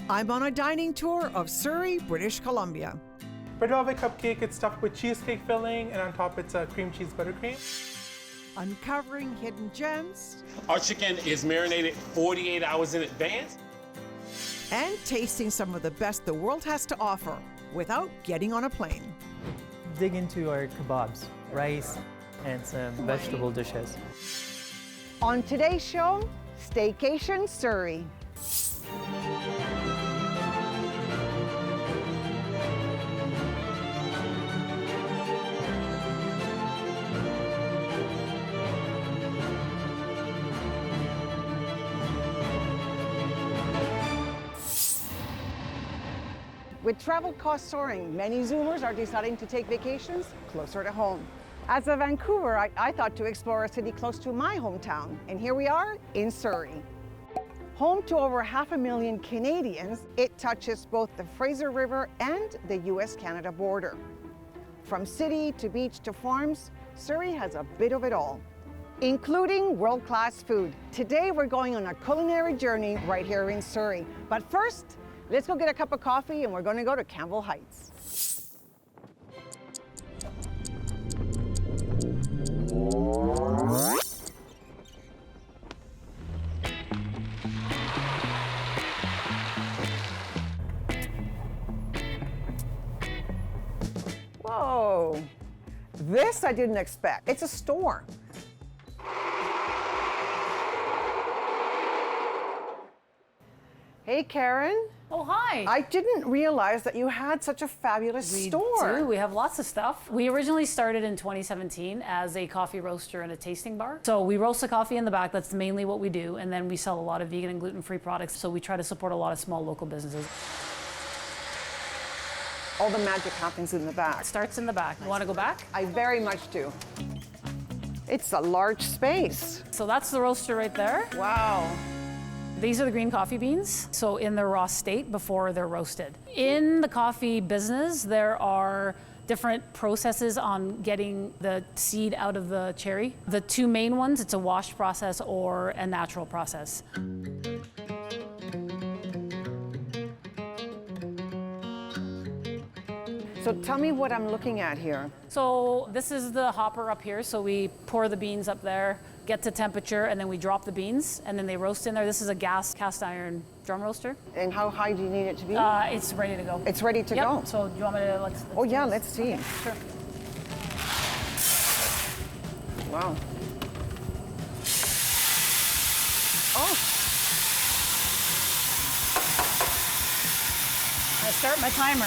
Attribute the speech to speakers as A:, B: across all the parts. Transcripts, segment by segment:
A: I'm on a dining tour of Surrey, British Columbia.
B: Red velvet cupcake, it's stuffed with cheesecake filling, and on top it's a cream cheese buttercream.
A: Uncovering hidden gems.
C: Our chicken is marinated 48 hours in advance.
A: And tasting some of the best the world has to offer without getting on a plane.
D: Dig into our kebabs, rice, and some vegetable dishes.
A: On today's show, Staycation Surrey. With travel costs soaring, many Zoomers are deciding to take vacations closer to home. As a Vancouver, I thought to explore a city close to my hometown, and here we are in Surrey. Home to over 500,000 Canadians, it touches both the Fraser River and the US-Canada border. From city to beach to farms, Surrey has a bit of it all, including world-class food. Today we're going on a culinary journey right here in Surrey. But first, let's go get a cup of coffee and we're going to go to Campbell Heights. Whoa, this I didn't expect. It's a store. Hey, Karen.
E: Oh, hi.
A: I didn't realize that you had such a fabulous store.
E: We do. We have lots of stuff. We originally started in 2017 as a coffee roaster and a tasting bar. So we roast the coffee in the back. That's mainly what we do. And then we sell a lot of vegan and gluten-free products. So we try to support a lot of small local businesses.
A: All the magic happens in the back.
E: It starts in the back. You want to go back?
A: I very much do. It's a large space.
E: So that's the roaster right there.
A: Wow.
E: These are the green coffee beans, so in their raw state before they're roasted. In the coffee business, there are different processes on getting the seed out of the cherry. The two main ones, it's a wash process or a natural process.
A: So tell me what I'm looking at here.
E: So this is the hopper up here, so we pour the beans up there, get to temperature, and then we drop the beans, and then they roast in there. This is a gas cast iron drum roaster.
A: And how high do you need it to be?
E: It's ready to go.
A: It's ready to go.
E: So do you want me to, let's
A: Oh yeah,
E: do this?
A: let's see.
E: Okay, sure.
A: Wow. Oh,
E: I start my timer.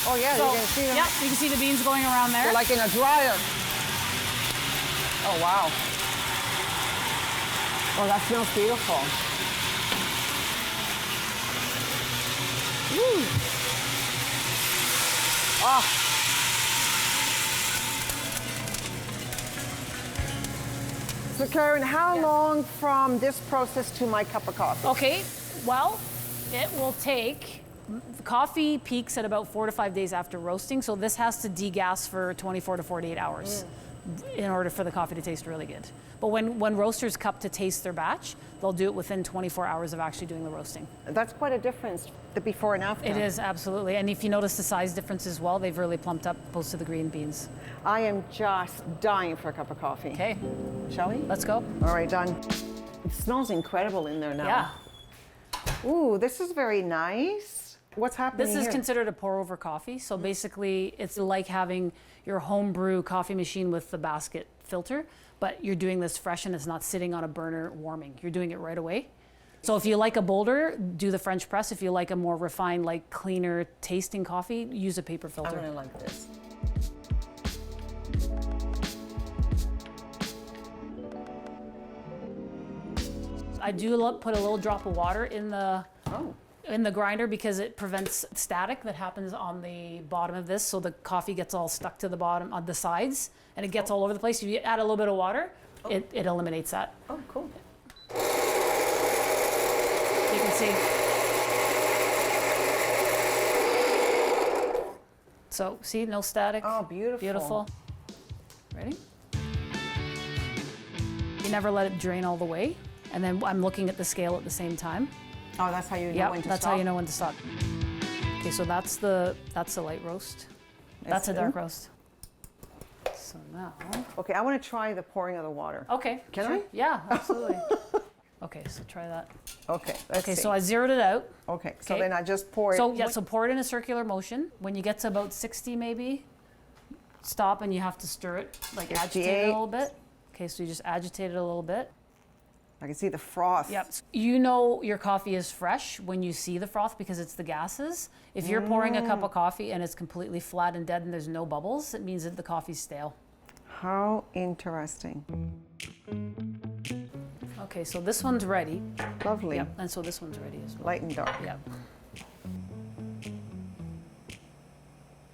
A: oh yeah,
E: So,
A: you can see them.
E: yeah, you can see the beans going around there.
A: They're like in a dryer. Oh wow. Oh, that smells beautiful. Woo. Oh. So Karen, how long from this process to my cup of coffee?
E: Okay, well, it will take, coffee peaks at about 4 to 5 days after roasting, so this has to degas for 24 to 48 hours in order for the coffee to taste really good. But when roasters cup to taste their batch, they'll do it within 24 hours of actually doing the roasting.
A: That's quite a difference, the before and after.
E: It is, absolutely. And if you notice the size difference as well, they've really plumped up opposed to the green beans.
A: I am just dying for a cup of coffee.
E: Okay,
A: Shall we?
E: let's go.
A: All right, done. It smells incredible in there now.
E: Yeah.
A: Ooh, this is very nice. What's happening
E: This is
A: here?
E: considered a pour over coffee. So basically it's like having your home brew coffee machine with the basket filter, but you're doing this fresh and it's not sitting on a burner warming. You're doing it right away. So if you like a bolder, do the French press. If you like a more refined, like cleaner tasting coffee, use a paper filter.
A: I'm gonna like this.
E: I do put a little drop of water in the grinder because it prevents static that happens on the bottom of this, so the coffee gets all stuck to the bottom on the sides and it gets all over the place. If you add a little bit of water, it eliminates that.
A: Oh, cool.
E: You can see. So see, no static.
A: Oh, beautiful.
E: Beautiful. Ready? You never let it drain all the way. And then I'm looking at the scale at the same time.
A: Oh, that's how you know
E: Yep,
A: when to
E: that's
A: stop?
E: how you know when to stop. Okay, so that's the light roast. That's a dark roast. So now.
A: Okay, I want to try the pouring of the water.
E: Okay.
A: Can
E: sure.
A: I?
E: Yeah, absolutely. Okay, so try that.
A: Okay, let's
E: Okay,
A: see.
E: so I zeroed it out.
A: Okay, so
E: Okay.
A: then I just pour it.
E: So yeah, so pour it in a circular motion. When you get to about 60 maybe, stop and you have to stir it, like agitate it a
A: 58.
E: little bit. Okay, so you just agitate it a little bit.
A: I can see the froth.
E: Yep. You know your coffee is fresh when you see the froth because it's the gases. If you're pouring a cup of coffee and it's completely flat and dead and there's no bubbles, it means that the coffee's stale.
A: How interesting.
E: Okay, so this one's ready.
A: Lovely.
E: Yep, and so this one's ready as well.
A: Light and dark.
E: Yep.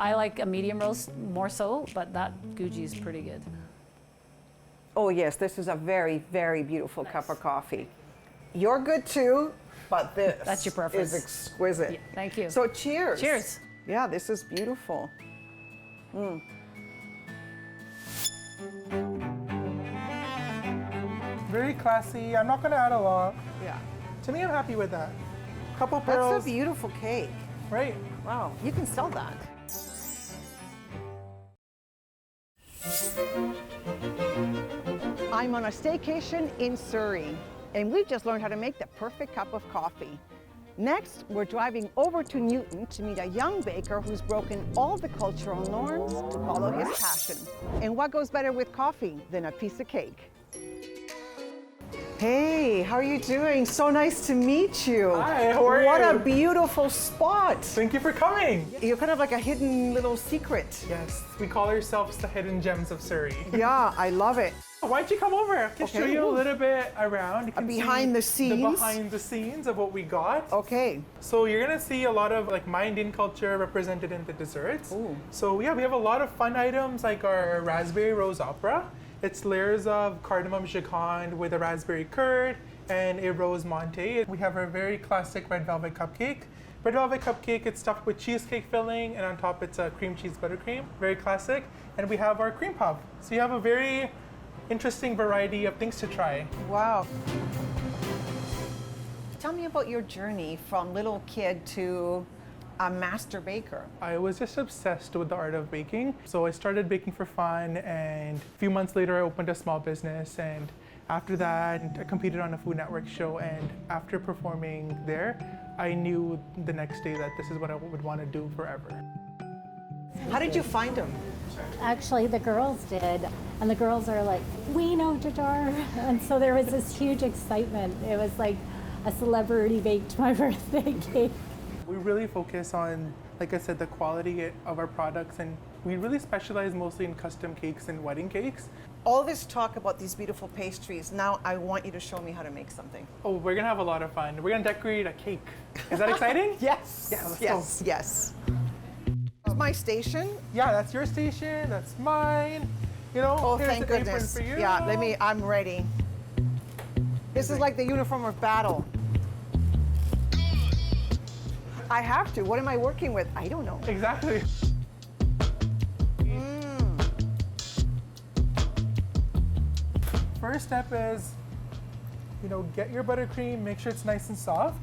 E: I like a medium roast more so, but that Guji is pretty good.
A: Oh yes, this is a very, very beautiful cup
E: Nice.
A: of coffee. You're good too, but this
E: That's your preference.
A: is exquisite.
E: Yeah, thank you.
A: So cheers.
E: Cheers.
A: Yeah, this is beautiful.
B: Very classy. I'm not gonna add a lot.
A: Yeah.
B: To me, I'm happy with that. Couple
A: That's
B: pearls,
A: a beautiful cake.
B: right?
A: Wow, you can sell that. I'm on a staycation in Surrey, and we've just learned how to make the perfect cup of coffee. Next, we're driving over to Newton to meet a young baker who's broken all the cultural norms to follow his passion. And what goes better with coffee than a piece of cake? Hey, how are you doing? So nice to meet you.
B: Hi, how are
A: What
B: you?
A: a beautiful spot.
B: Thank you for coming.
A: You're kind of like a hidden little secret.
B: Yes, we call ourselves the hidden gems of Surrey.
A: Yeah, I love it.
B: Why'd you come over? I can show
A: Okay.
B: you a little bit around. You can
A: behind
B: see
A: the scenes?
B: The behind the scenes of what we got.
A: Okay.
B: So you're gonna see a lot of like my Indian culture represented in the desserts.
A: Ooh.
B: So yeah, we have a lot of fun items like our raspberry rose opera. It's layers of cardamom jacquard with a raspberry curd and a rose monte. We have our very classic red velvet cupcake. Red velvet cupcake, it's stuffed with cheesecake filling, and on top it's a cream cheese buttercream, very classic. And we have our cream puff. So you have a very interesting variety of things to try.
A: Wow. Tell me about your journey from little kid to a master baker.
B: I was just obsessed with the art of baking. So I started baking for fun, and a few months later I opened a small business, and after that I competed on a Food Network show, and after performing there, I knew the next day that this is what I would want to do forever.
A: How did you find him?
F: Actually, the girls did, and the girls are like, we know Jadar, and so there was this huge excitement. It was like a celebrity baked my birthday cake.
B: We really focus on, like I said, the quality of our products, and we really specialize mostly in custom cakes and wedding cakes.
A: All this talk about these beautiful pastries, now I want you to show me how to make something.
B: Oh, we're gonna have a lot of fun. We're gonna decorate a cake. Is that exciting?
A: Yes,
B: Yeah, let's
A: yes,
B: go.
A: yes. This is my station.
B: Yeah, that's your station, that's mine. You know,
A: Oh,
B: here's
A: thank
B: an apron
A: goodness.
B: for you.
A: Yeah, I'm ready. This is like the uniform of battle. I have to. What am I working with? I don't know.
B: Exactly. First step is, get your buttercream, make sure it's nice and soft.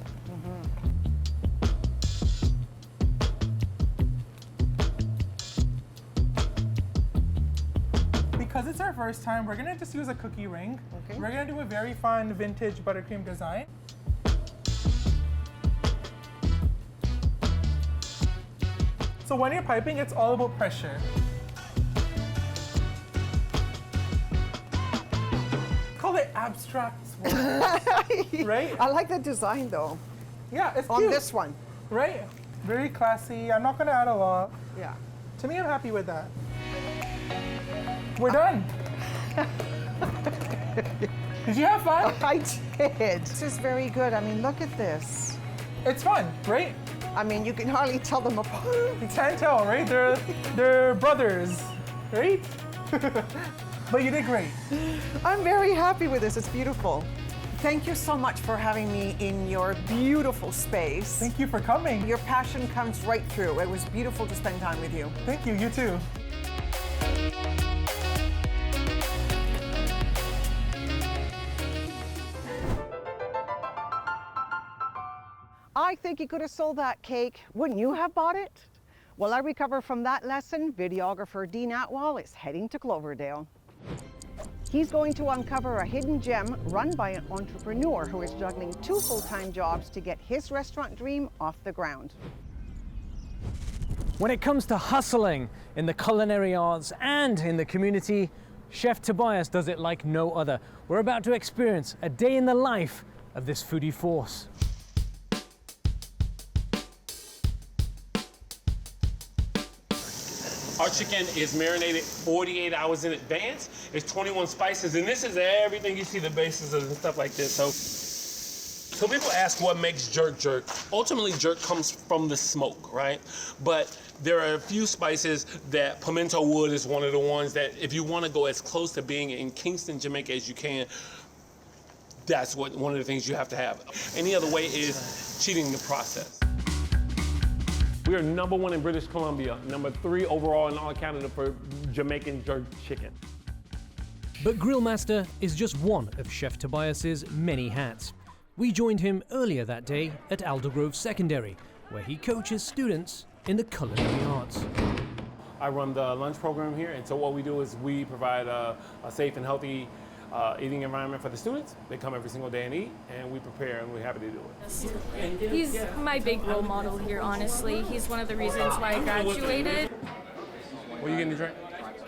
B: Because it's our first time, we're gonna just use a cookie ring.
A: Okay.
B: We're gonna do a very fun vintage buttercream design. So when you're piping, it's all about pressure. Call it abstract swirls, right?
A: I like the design though,
B: Yeah, it's
A: on
B: cute,
A: this one.
B: right? Very classy. I'm not gonna add a lot.
A: Yeah.
B: To me, I'm happy with that. We're done. Did you have fun?
A: I did. This is very good. I mean, look at this.
B: It's fun, right?
A: I mean, you can hardly tell them apart.
B: You can't tell, right? They're brothers, right? But you did great.
A: I'm very happy with this. It's beautiful. Thank you so much for having me in your beautiful space.
B: Thank you for coming.
A: Your passion comes right through. It was beautiful to spend time with you.
B: Thank you, you too.
A: I think he could have sold that cake. Wouldn't you have bought it? While I recover from that lesson, videographer Dean Atwell is heading to Cloverdale. He's going to uncover a hidden gem run by an entrepreneur who is juggling 2 full-time jobs to get his restaurant dream off the ground.
G: When it comes to hustling in the culinary arts and in the community, Chef Tobias does it like no other. We're about to experience a day in the life of this foodie force.
C: Our chicken is marinated 48 hours in advance. It's 21 spices, and this is everything you see, the bases and stuff like this. So people ask what makes jerk jerk. Ultimately, jerk comes from the smoke, right? But there are a few spices that pimento wood is one of the ones that if you want to go as close to being in Kingston, Jamaica as you can, that's one of the things you have to have. Any other way is cheating the process. We are #1 in British Columbia, #3 overall in all Canada for Jamaican jerk chicken.
G: But Grillmaster is just one of Chef Tobias's many hats. We joined him earlier that day at Aldergrove Secondary, where he coaches students in the culinary arts.
C: I run the lunch program here, and so what we do is we provide a safe and healthy eating environment for the students. They come every single day and eat, and we prepare, and we're happy to do it.
H: He's my big role model here, honestly. He's one of the reasons why I graduated.
C: What are you getting to drink?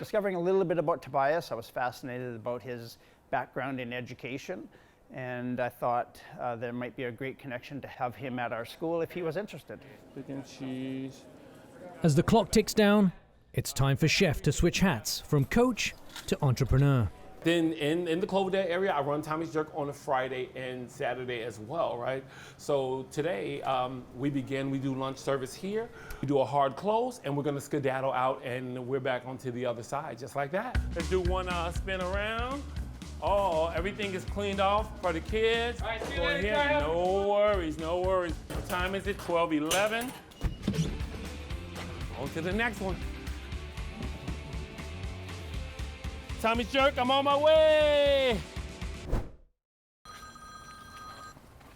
I: Discovering a little bit about Tobias, I was fascinated about his background in education, and I thought there might be a great connection to have him at our school if he was interested.
C: Chicken, cheese.
G: As the clock ticks down, it's time for Chef to switch hats from coach to entrepreneur.
C: Then in the Cloverdale area, I run Tommy's Jerk on a Friday and Saturday as well, right? So today, we do lunch service here. We do a hard close, and we're gonna skedaddle out, and we're back onto the other side, just like that. Let's do one spin around. Oh, everything is cleaned off for the kids. All right, see you later, here. No worries, no worries. What time is it? 12:11. On to the next one. Tommy's Jerk, I'm on my way.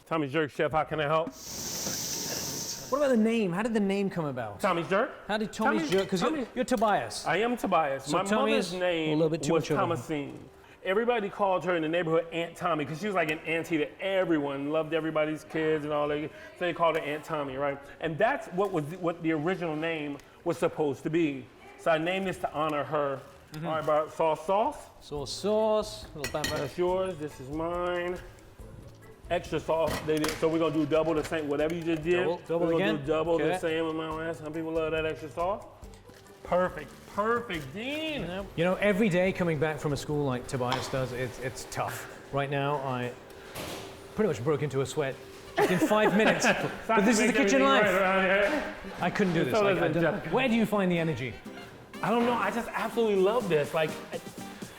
C: Tommy's Jerk, Chef, how can I help?
G: What about the name? How did the name come about?
C: Tommy's Jerk?
G: How did Tommy's Jerk? Because you're Tobias.
C: I am Tobias.
G: So
C: My mother's name was Thomasine. Everybody called her in the neighborhood Aunt Tommy because she was like an auntie to everyone, loved everybody's kids and all that. So they called her Aunt Tommy, right? And that's what the original name was supposed to be. So I named this to honor her. Mm-hmm. All right, about sauce.
G: Sauce, little bam.
C: That's yours, this is mine. Extra sauce, so we're gonna do double the same, whatever you just did.
G: Double
C: we're
G: again?
C: Gonna do double
G: Okay.
C: the same amount. Some people love that extra sauce. Perfect, Dean.
G: You know, every day coming back from a school like Tobias does, it's tough. Right now, I pretty much broke into a sweat just in 5 minutes. But this is the kitchen life.
C: Right
G: I couldn't do this. Where do you find the energy?
C: I don't know, I just absolutely love this. Like,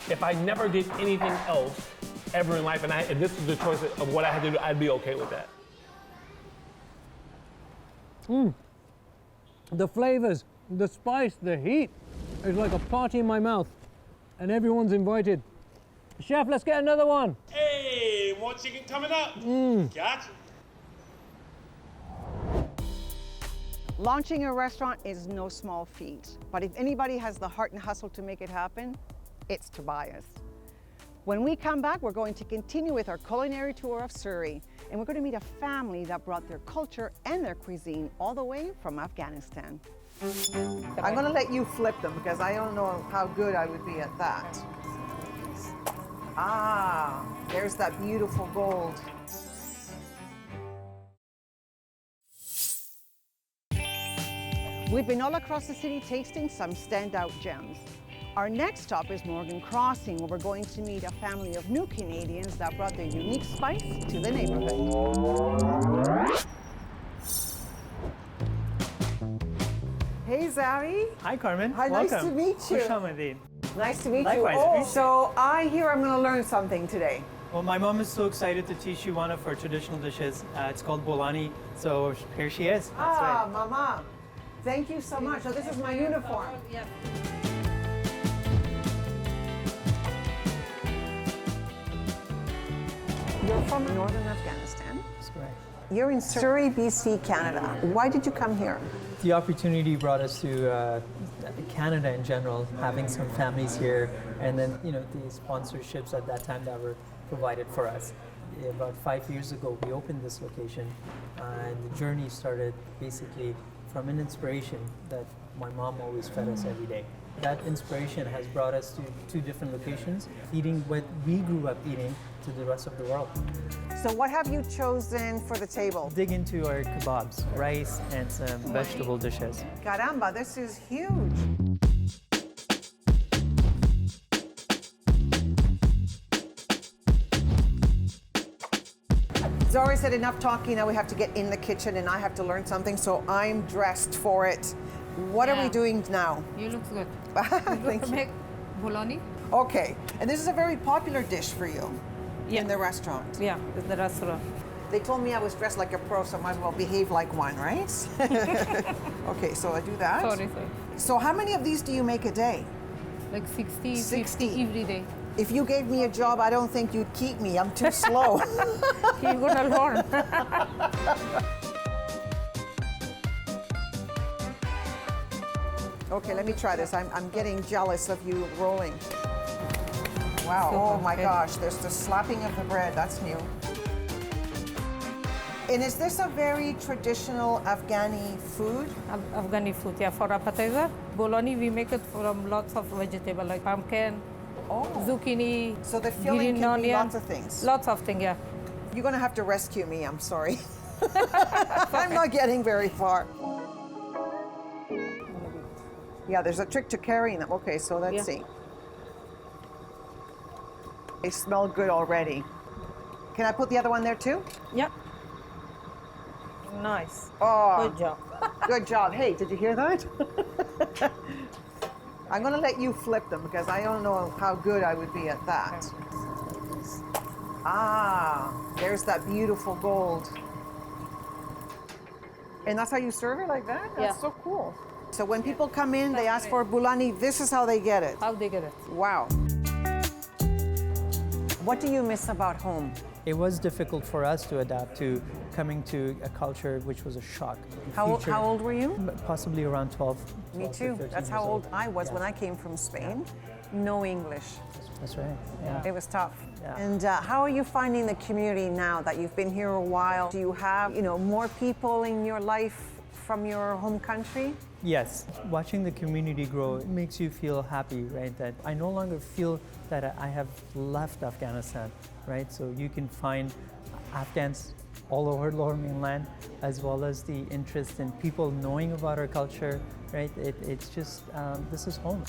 C: if I never did anything else ever in life, and this was the choice of what I had to do, I'd be okay with that.
G: The flavors, the spice, the heat. It's like a party in my mouth. And everyone's invited. Chef, let's get another one.
C: Hey, more chicken coming up. Gotcha.
A: Launching a restaurant is no small feat, but if anybody has the heart and hustle to make it happen, it's Tobias. When we come back, we're going to continue with our culinary tour of Surrey, and we're going to meet a family that brought their culture and their cuisine all the way from Afghanistan. I'm going to let you flip them because I don't know how good I would be at that. Ah, there's that beautiful gold. We've been all across the city tasting some standout gems. Our next stop is Morgan Crossing, where we're going to meet a family of new Canadians that brought their unique spice to the neighborhood. Hey, Zari.
D: Hi, Carmen.
A: Hi,
D: Welcome.
A: nice to meet you.
D: Khushamedeen.
A: Nice to meet
D: Likewise,
A: you.
D: appreciate
A: So I hear I'm going to learn something today.
D: Well, my mom is so excited to teach you one of our traditional dishes. It's called bolani. So here she is. That's right.
A: Mama. Thank you so much. So this is my uniform.
H: Yep.
A: You're from northern Afghanistan.
D: That's correct.
A: You're in Surrey, BC, Canada. Why did you come here?
D: The opportunity brought us to Canada in general, having some families here, and then the sponsorships at that time that were provided for us. About 5 years ago, we opened this location, and the journey started basically from an inspiration that my mom always fed us every day. That inspiration has brought us to 2 different locations, eating what we grew up eating to the rest of the world.
A: So what have you chosen for the table?
D: Dig into our kebabs, rice, and some vegetable dishes.
A: Caramba, this is huge. Zara said enough talking, now we have to get in the kitchen and I have to learn something, so I'm dressed for it. What are we doing now?
J: You look good.
A: Thank you.
J: Make bologna?
A: Okay, and this is a very popular dish for you in the restaurant.
J: Yeah, in the restaurant.
A: They told me I was dressed like a pro, so I might as well behave like one, right? Okay, so I do that.
J: Sorry.
A: So how many of these do you make a day?
J: Like 60,
A: 60.
J: 50 every day.
A: If you gave me a job, I don't think you'd keep me. I'm too slow.
J: You're gonna learn.
A: Okay, let me try this. I'm getting jealous of you rolling. Wow, oh my gosh, there's the slapping of the bread. That's new. And is this a very traditional Afghani food?
J: Afghani food, yeah. For appetizer, bologna, we make it from lots of vegetables like pumpkin, zucchini,
A: so the filling
J: green
A: can be
J: onion,
A: lots of things.
J: Lots of things, yeah.
A: You're gonna have to rescue me, I'm sorry. I'm not getting very far. Yeah, there's a trick to carrying them. Okay, so let's see. They smell good already. Can I put the other one there too?
J: Yeah. Nice.
A: Oh,
J: good job.
A: Good job. Hey, did you hear that? I'm gonna let you flip them because I don't know how good I would be at that. Ah, there's that beautiful gold. And that's how you serve it, like that? That's so cool. So when people come in, they ask for bulani, this is how they get it.
J: How they get it.
A: Wow. What do you miss about home?
D: It was difficult for us to adapt to coming to a culture which was a shock.
A: How old were you?
D: Possibly around 12.
A: Me too. That's how old I was when I came from Spain. No English.
D: That's right. Yeah.
A: It was tough.
D: Yeah.
A: And how are you finding the community now that you've been here a while? Do you have, more people in your life from your home country?
D: Yes, watching the community grow makes you feel happy, right? That I no longer feel that I have left Afghanistan, right? So you can find Afghans all over Lower Mainland, as well as the interest in people knowing about our culture, right? It's just, this is home.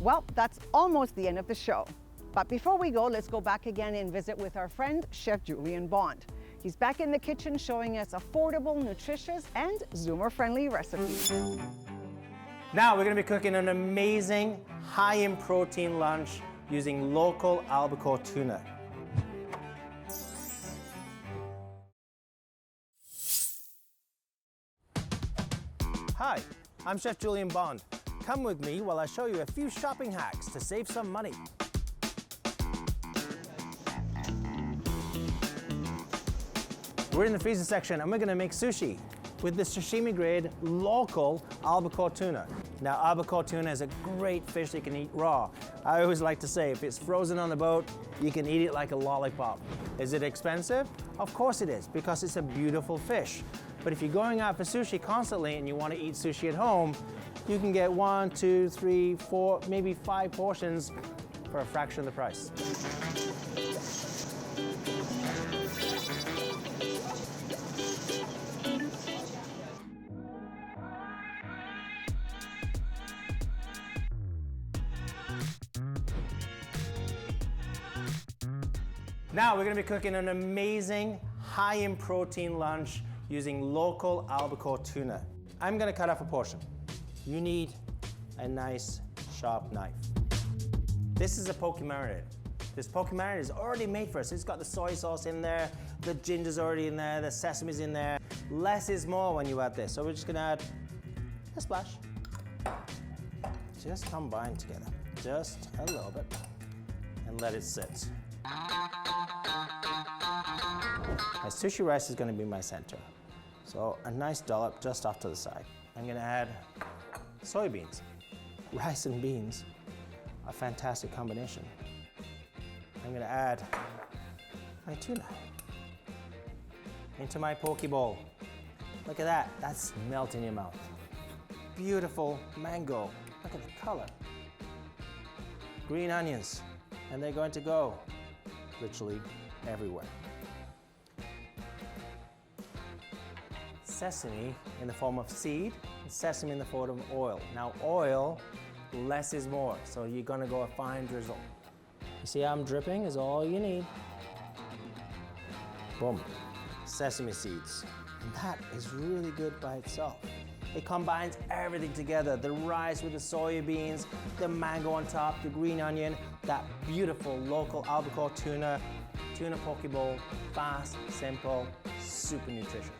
A: Well, that's almost the end of the show. But before we go, let's go back again and visit with our friend, Chef Julian Bond. He's back in the kitchen showing us affordable, nutritious, and Zoomer-friendly recipes.
I: Now we're going to be cooking an amazing, high in protein lunch using local albacore tuna. Hi, I'm Chef Julian Bond. Come with me while I show you a few shopping hacks to save some money. We're in the freezer section and we're going to make sushi with the sashimi grade local albacore tuna. Now, albacore tuna is a great fish that you can eat raw. I always like to say if it's frozen on the boat, you can eat it like a lollipop. Is it expensive? Of course it is, because it's a beautiful fish. But if you're going out for sushi constantly and you want to eat sushi at home, you can get 1, 2, 3, 4, maybe 5 portions for a fraction of the price. Now we're going to be cooking an amazing, high in protein lunch using local albacore tuna. I'm going to cut off a portion. You need a nice, sharp knife. This is a poke marinade. This poke marinade is already made for us. It's got the soy sauce in there, the ginger's already in there, the sesame's in there. Less is more when you add this. So we're just going to add a splash. Just combine together, just a little bit. and let it sit. My sushi rice is going to be my center. So a nice dollop just off to the side. I'm going to add soybeans. Rice and beans, a fantastic combination. I'm going to add my tuna into my poke bowl. Look at that, that's melt in your mouth. Beautiful mango, look at the color. Green onions, and they're going to go literally everywhere. Sesame in the form of seed, and sesame in the form of oil. Now oil, less is more, so you're gonna go a fine drizzle. You see how I'm dripping is all you need. Boom, sesame seeds. And that is really good by itself. It combines everything together, the rice with the soybeans, the mango on top, the green onion, that beautiful local albacore tuna poke bowl, fast, simple, super nutritious.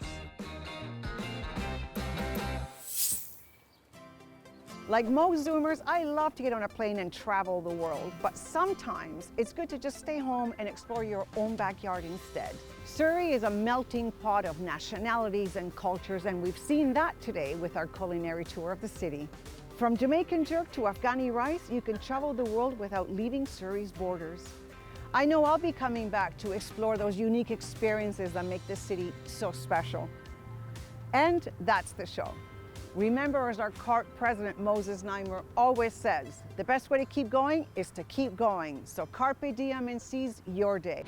A: Like most Zoomers, I love to get on a plane and travel the world, but sometimes it's good to just stay home and explore your own backyard instead. Surrey is a melting pot of nationalities and cultures, and we've seen that today with our culinary tour of the city. From Jamaican jerk to Afghani rice, you can travel the world without leaving Surrey's borders. I know I'll be coming back to explore those unique experiences that make this city so special. And that's the show. Remember, as our CARPe president, Moses Neimer, always says, the best way to keep going is to keep going. So carpe diem and seize your day.